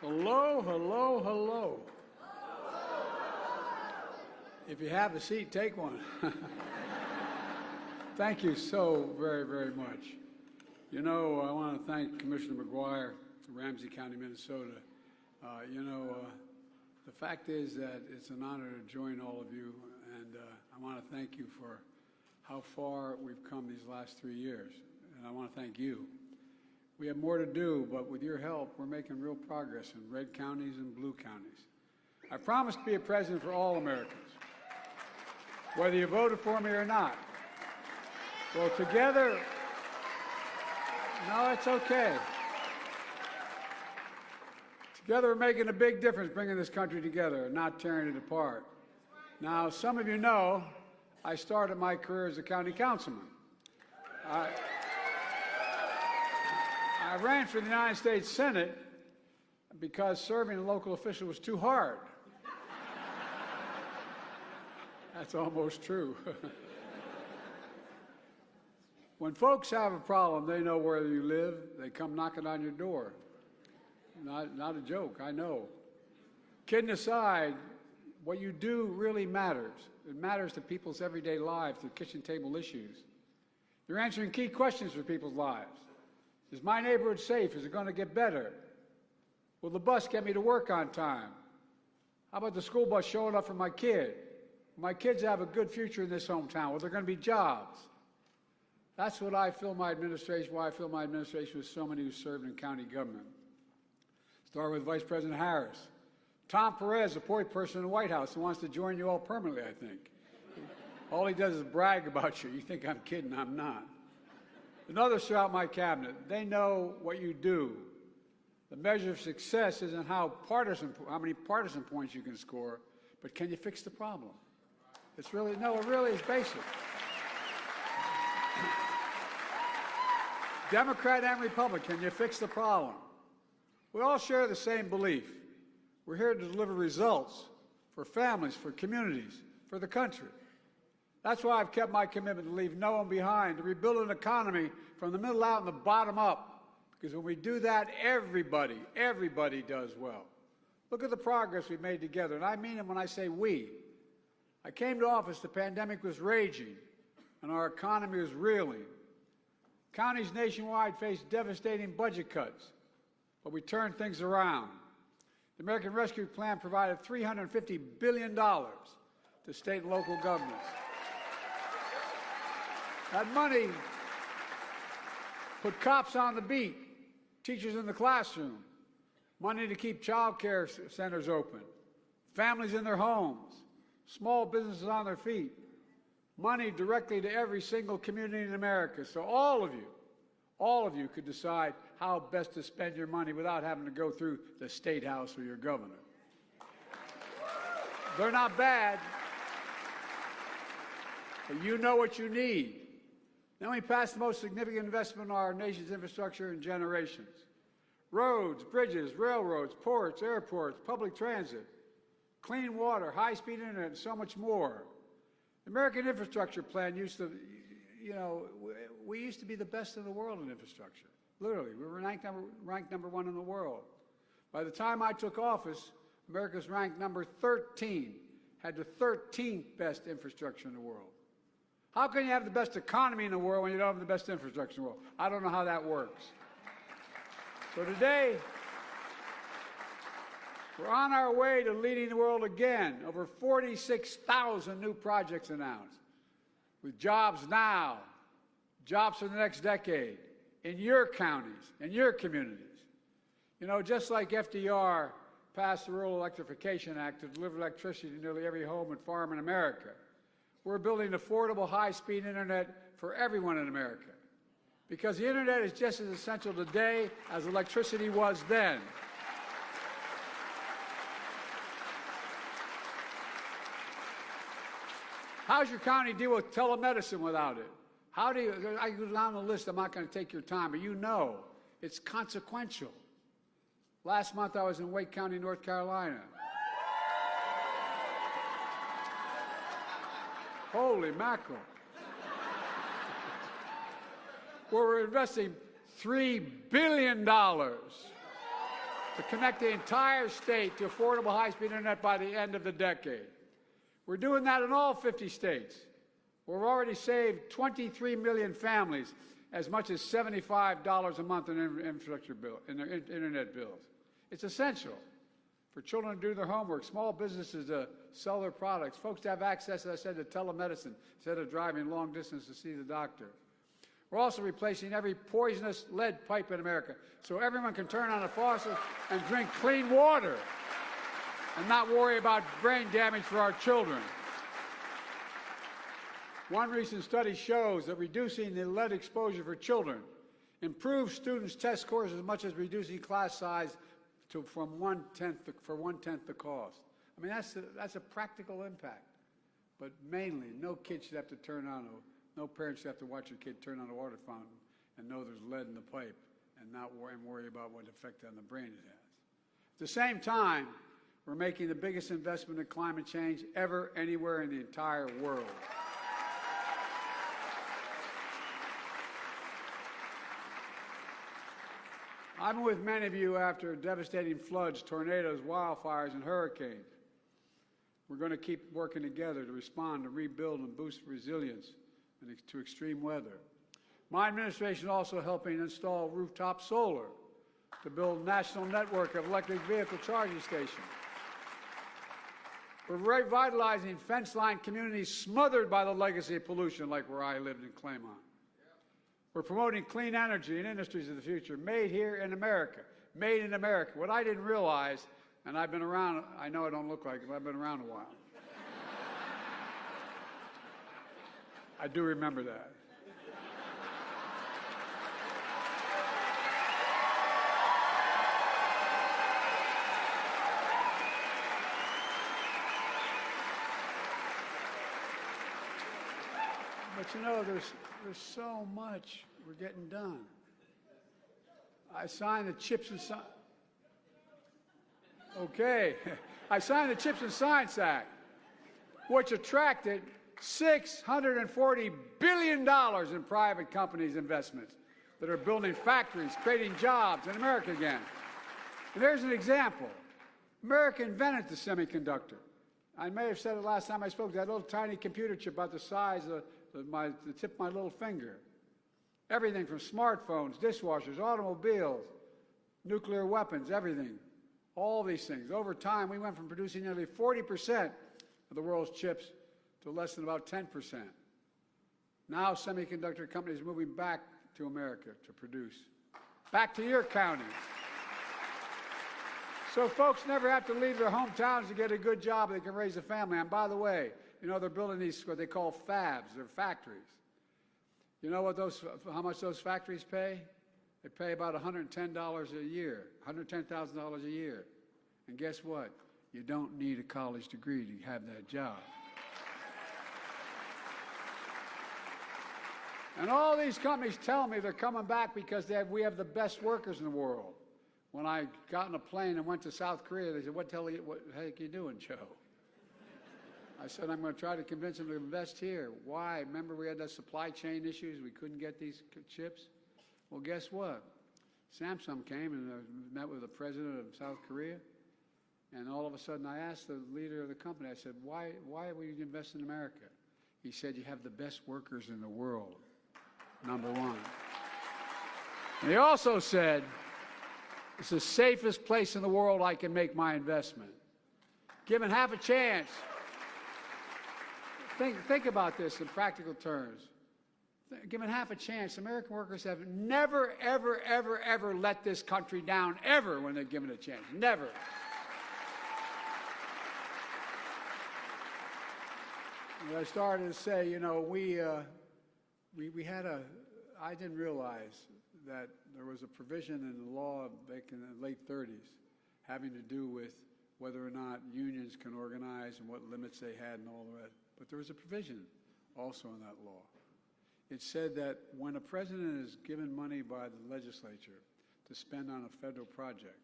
Hello, hello, hello. If you have a seat, take one. Thank you so very, very much. You know, I want to thank Commissioner McGuire, Ramsey County, Minnesota. The fact is that it's an honor to join all of you, and I want to thank you for how far we've come these last 3 years, and I want to thank you. We have more to do, but with your help, we're making real progress in red counties and blue counties. I promise to be a president for all Americans, whether you voted for me or not. Well, together, no, it's okay. Together, we're making a big difference bringing this country together and not tearing it apart. Now, some of you know, I started my career as a county councilman. I ran for the United States Senate because serving a local official was too hard. That's almost true. When folks have a problem, they know where you live. They come knocking on your door. Not a joke, I know. Kidding aside, what you do really matters. It matters to people's everyday lives, to kitchen table issues. You're answering key questions for people's lives. Is my neighborhood safe? Is it going to get better? Will the bus get me to work on time? How about the school bus showing up for my kid? Will my kids have a good future in this hometown? Will there going to be jobs? That's what I feel my administration, why I feel my administration with so many who served in county government. Start with Vice President Harris. Tom Perez, a point person in the White House who wants to join you all permanently, I think. All he does is brag about you. You think I'm kidding, I'm not. And others throughout my cabinet, they know what you do. The measure of success isn't how many partisan points you can score, but can you fix the problem? It's really, no, it really is basic. Democrat and Republican, can you fix the problem? We all share the same belief. We're here to deliver results for families, for communities, for the country. That's why I've kept my commitment to leave no one behind, to rebuild an economy from the middle out and the bottom up. Because when we do that, everybody does well. Look at the progress we've made together, and I mean it when I say we. I came to office, the pandemic was raging, and our economy was reeling. Counties nationwide faced devastating budget cuts, but we turned things around. The American Rescue Plan provided $350 billion to state and local governments. That money put cops on the beat, teachers in the classroom, money to keep child care centers open, families in their homes, small businesses on their feet, money directly to every single community in America. So all of you could decide how best to spend your money without having to go through the State House or your governor. They're not bad, but you know what you need. Then we passed the most significant investment in our nation's infrastructure in generations. Roads, bridges, railroads, ports, airports, public transit, clean water, high-speed internet, and so much more. The American Infrastructure Plan used to, we used to be the best in the world in infrastructure. Literally, we were ranked number 1 in the world. By the time I took office, America was ranked number 13, had the 13th best infrastructure in the world. How can you have the best economy in the world when you don't have the best infrastructure in the world? I don't know how that works. So today, we're on our way to leading the world again. Over 46,000 new projects announced. With jobs now, jobs for the next decade, in your counties, in your communities. You know, just like FDR passed the Rural Electrification Act to deliver electricity to nearly every home and farm in America, we're building affordable, high-speed internet for everyone in America. Because the internet is just as essential today as electricity was then. How's your county deal with telemedicine without it? How do you, I go down the list, I'm not going to take your time, but you know, it's consequential. Last month I was in Wake County, North Carolina. Holy mackerel. Where we're investing $3 billion. $3 to connect the entire state to affordable high-speed internet by the end of the decade. We're doing that in all 50 states. We've already saved 23 million families as much as $75 a month in infrastructure bill, in their internet bills. It's essential for children to do their homework, small businesses to sell their products, folks to have access, as I said, to telemedicine instead of driving long distance to see the doctor. We're also replacing every poisonous lead pipe in America so everyone can turn on a faucet and drink clean water and not worry about brain damage for our children. One recent study shows that reducing the lead exposure for children improves students' test scores as much as reducing class size from one-tenth the cost. I mean, that's a practical impact. But mainly, no kid should have to no parents should have to watch a kid turn on a water fountain and know there's lead in the pipe and not worry about what effect on the brain it has. At the same time, we're making the biggest investment in climate change ever anywhere in the entire world. I've been with many of you after devastating floods, tornadoes, wildfires, and hurricanes. We're going to keep working together to respond, to rebuild, and boost resilience to extreme weather. My administration is also helping install rooftop solar to build a national network of electric vehicle charging stations. We're revitalizing fence-lined communities smothered by the legacy of pollution, like where I lived in Claymont. We're promoting clean energy and industries of the future, made here in America, made in America. What I didn't realize, and I've been around, I know I don't look like it, but I've been around a while. I do remember that. But you know, there's so much we're getting done. I signed the Chips and Science. Okay, I signed the Chips and Science Act, which attracted $640 billion in private companies' investments that are building factories, creating jobs in America again. And there's an example. America invented the semiconductor. I may have said it last time I spoke, that little tiny computer chip about the size of the tip of my little finger. Everything from smartphones, dishwashers, automobiles, nuclear weapons, everything. All these things. Over time, we went from producing nearly 40% of the world's chips to less than about 10%. Now semiconductor companies are moving back to America to produce. Back to your county. So folks never have to leave their hometowns to get a good job. They can raise a family. And by the way, you know, they're building these, what they call fabs. They're factories. You know what how much those factories pay? They pay about $110 a year, $110,000 a year. And guess what? You don't need a college degree to have that job. And all these companies tell me they're coming back because we have the best workers in the world. When I got in a plane and went to South Korea, they said, what the heck are you doing, Joe? I said, I'm going to try to convince them to invest here. Why? Remember we had those supply chain issues? We couldn't get these chips? Well, guess what? Samsung came and met with the president of South Korea. And all of a sudden, I asked the leader of the company, I said, why would you invest in America? He said, you have the best workers in the world, number one. And he also said, it's the safest place in the world I can make my investment. Given half a chance, think about this in practical terms. Given half a chance, American workers have never, ever, ever, ever let this country down, ever, when they're given a chance. Never. And I started to say, you know, I didn't realize that there was a provision in the law back in the late 30s having to do with whether or not unions can organize and what limits they had and all that. But there was a provision also in that law. It said that when a president is given money by the legislature to spend on a federal project,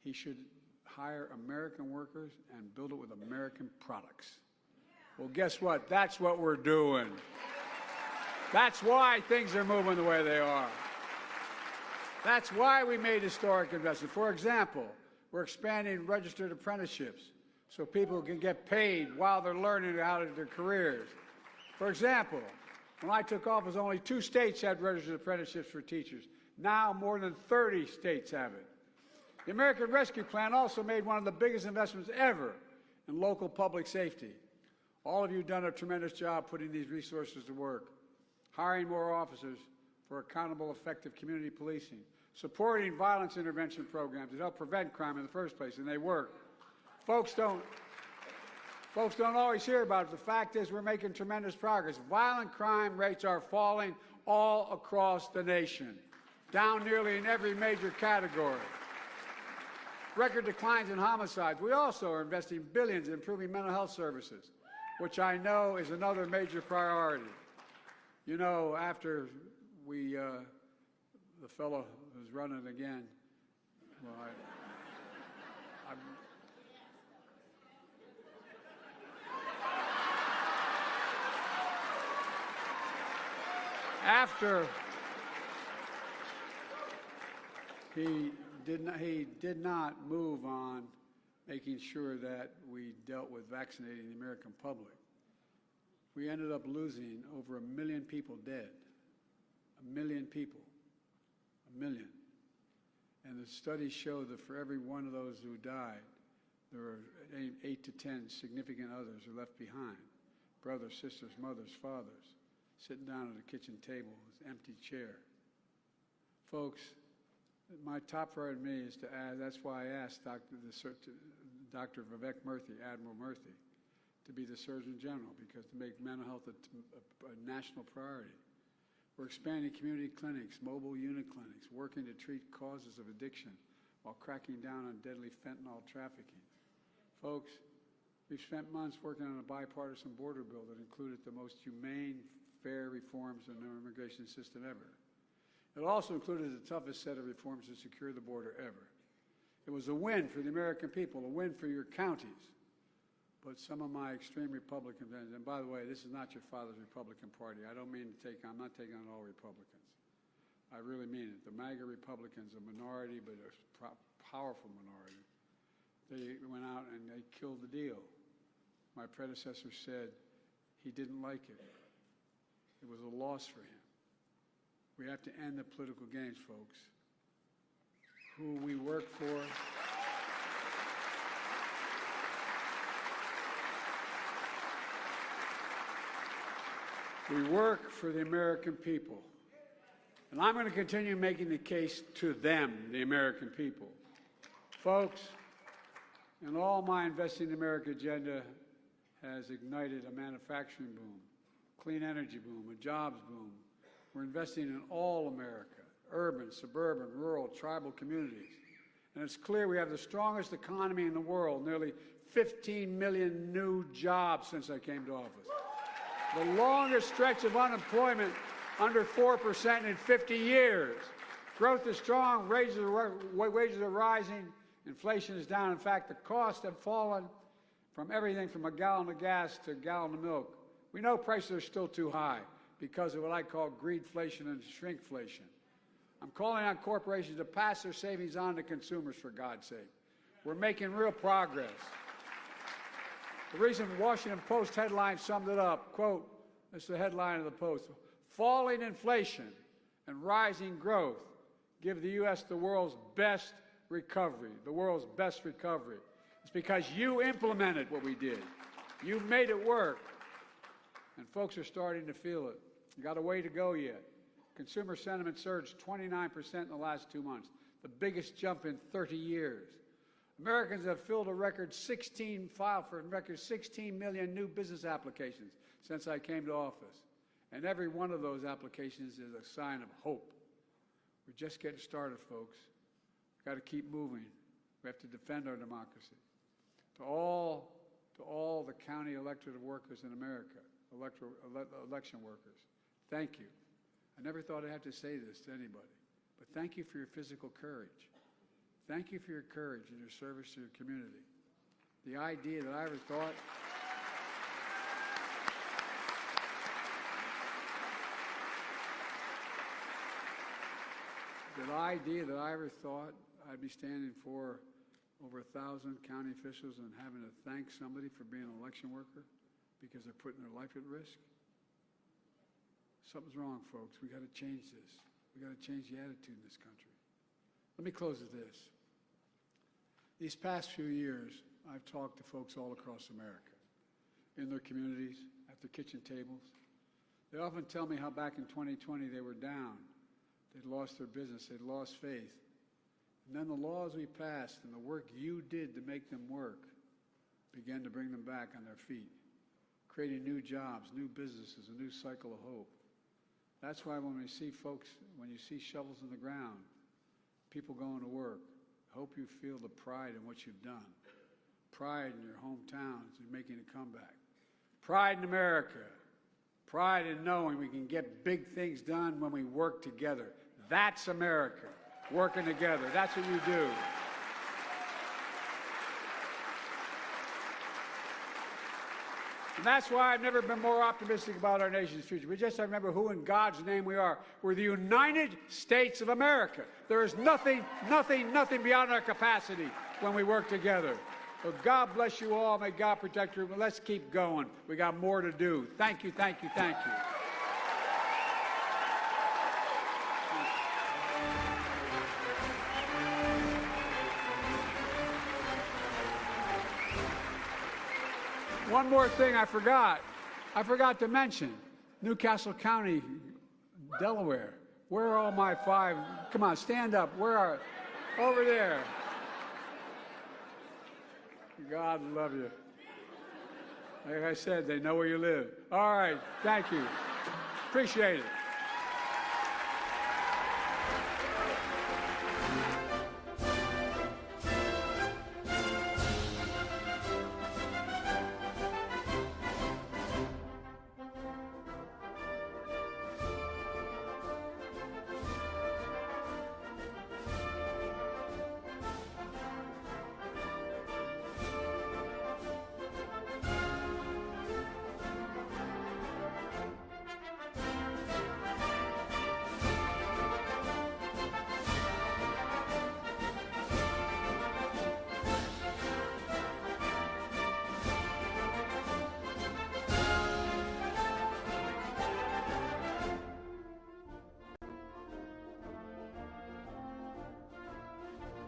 he should hire American workers and build it with American products. Well, guess what? That's what we're doing. That's why things are moving the way they are. That's why we made historic investments. For example, we're expanding registered apprenticeships so people can get paid while they're learning how to do their careers. For example, when I took office, only 2 states had registered apprenticeships for teachers. Now more than 30 states have it. The American Rescue Plan also made one of the biggest investments ever in local public safety. All of you have done a tremendous job putting these resources to work, hiring more officers for accountable, effective community policing, supporting violence intervention programs that help prevent crime in the first place, and they work. Folks don't always hear about it. The fact is we're making tremendous progress. Violent crime rates are falling all across the nation, down nearly in every major category. Record declines in homicides. We also are investing billions in improving mental health services, which I know is another major priority. You know, after we, the fellow who's running again, well, after he did not move on making sure that we dealt with vaccinating the American public. We ended up losing over 1 million people dead. 1 million people. 1 million. And the studies show that for every one of those who died, there were 8 to 10 significant others who left behind. Brothers, sisters, mothers, fathers, sitting down at a kitchen table with an empty chair. Folks, my top priority to me is to add, that's why I asked Dr. Vivek Murthy, Admiral Murthy, to be the Surgeon General, because to make mental health a national priority. We're expanding community clinics, mobile unit clinics, working to treat causes of addiction while cracking down on deadly fentanyl trafficking. Folks, we've spent months working on a bipartisan border bill that included the most humane, fair reforms in our immigration system ever. It also included the toughest set of reforms to secure the border ever. It was a win for the American people, a win for your counties. But some of my extreme Republican friends, and by the way, this is not your father's Republican Party. I'm not taking on all Republicans. I really mean it. The MAGA Republicans, a minority, but a powerful minority, they went out and they killed the deal. My predecessor said he didn't like it. It was a loss for him. We have to end the political games, folks. Who we work for. We work for the American people. And I'm going to continue making the case to them, the American people. Folks, in all my Investing in America agenda has ignited a manufacturing boom, clean energy boom, a jobs boom. We're investing in all America, urban, suburban, rural, tribal communities. And it's clear we have the strongest economy in the world, nearly 15 million new jobs since I came to office. The longest stretch of unemployment under 4% in 50 years. Growth is strong, wages are rising, inflation is down. In fact, the costs have fallen from everything from a gallon of gas to a gallon of milk. We know prices are still too high because of what I call greedflation and shrinkflation. I'm calling on corporations to pass their savings on to consumers, for God's sake. We're making real progress. The recent Washington Post headline summed it up. Quote, this is the headline of the Post: falling inflation and rising growth give the U.S. the world's best recovery, the world's best recovery. It's because you implemented what we did. You made it work. And folks are starting to feel it. You got a way to go yet. Consumer sentiment surged 29% in the last 2 months, the biggest jump in 30 years. Americans have filed for a record 16 million new business applications since I came to office. And every one of those applications is a sign of hope. We're just getting started, folks. We've got to keep moving. We have to defend our democracy. To all the county elected workers in America, election workers, thank you. I never thought I'd have to say this to anybody, but thank you for your physical courage. Thank you for your courage and your service to your community. The idea that I ever thought the idea that I ever thought I'd be standing for over 1,000 county officials and having to thank somebody for being an election worker because they're putting their life at risk? Something's wrong, folks. We got to change this. We got to change the attitude in this country. Let me close with this. These past few years, I've talked to folks all across America, in their communities, at their kitchen tables. They often tell me how back in 2020 they were down. They'd lost their business. They'd lost faith. And then the laws we passed and the work you did to make them work began to bring them back on their feet, creating new jobs, new businesses, a new cycle of hope. That's why when we see folks, when you see shovels in the ground, people going to work, I hope you feel the pride in what you've done. Pride in your hometowns and making a comeback. Pride in America. Pride in knowing we can get big things done when we work together. That's America, working together. That's what you do. And that's why I've never been more optimistic about our nation's future. We just have to remember who in God's name we are. We're the United States of America. There is nothing beyond our capacity when we work together. So God bless you all. May God protect you. Let's keep going. We got more to do. Thank you, thank you, thank you. One more thing I forgot. I forgot to mention Newcastle County, Delaware. Where are all my 5? Come on, stand up. Where are? Over there. God love you. Like I said, they know where you live. All right, thank you. Appreciate it.